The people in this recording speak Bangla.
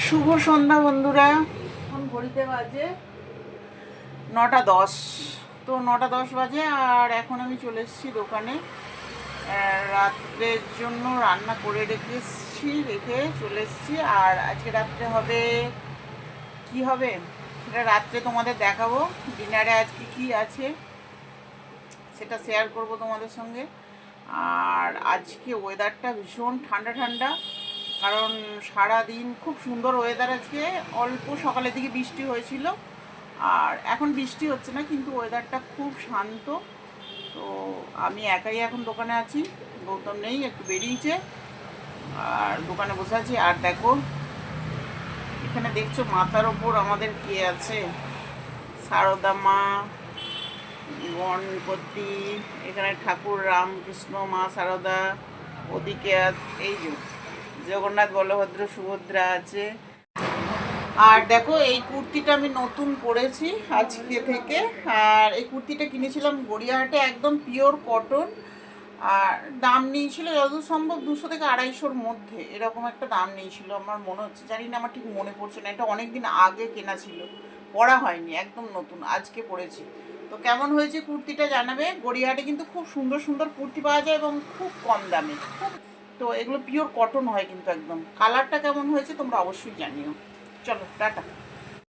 শুভ সন্ধ্যা বন্ধুরা। এখন ঘড়িতে বাজে 9টা 10। তো 9টা 10 বাজে আর এখন আমি চলে এসেছি দোকানে। রাত্রের জন্য রান্না করে রেখে চলে এসেছি। আর আজকে রাত্রে হবে কি হবে সেটা রাত্রে তোমাদের দেখাবো। ডিনারে আজকে কি আছে সেটা শেয়ার করব তোমাদের সঙ্গে। আর আজকে ওয়েদারটা ভীষণ ঠান্ডা ঠান্ডা, কারণ সারা দিন খুব সুন্দর ওয়েদার। আজকে অল্প সকালের দিকে বৃষ্টি হয়েছিল, আর এখন বৃষ্টি হচ্ছে না, কিন্তু ওয়েদারটা খুব শান্ত। তো আমি একাই এখন দোকানে আছি, গৌতম নেই, একটু বেরিয়েছে, আর দোকানে বসে আছি। আর দেখো এখানে দেখছো মাথার ওপর আমাদের কে আছে, সারদা মা, গণপতি, এখানে ঠাকুর রামকৃষ্ণ, মা সারদা, ওদিকে এই যে জগন্নাথ, বলভদ্র, সুভদ্রা আছে। আর দেখো এই কুর্তিটা আমি নতুন পরেছি আজকে থেকে। আর এই কুর্তিটা কিনেছিলাম গড়িয়াহাটে, একদম পিওর কটন। আর দাম নিয়েছিল যত সম্ভব 200 থেকে 250-র মধ্যে, এরকম একটা দাম নিয়েছিল আমার মনে হচ্ছে, জানি না, আমার ঠিক মনে পড়ছে না। এটা অনেক দিন আগে কেনা ছিল, পরা হয়নি, একদম নতুন আজকে পরেছি। তো কেমন হয়েছে কুর্তিটা জানাবে। গড়িয়াহাটে কিন্তু খুব সুন্দর সুন্দর কুর্তি পাওয়া যায় এবং খুব কম দামে। তো এগুলো পিওর কটন হয় কিন্তু একদম। কালারটা কেমন হয়েছে তোমরা অবশ্যই জানিও। চলো টাটা।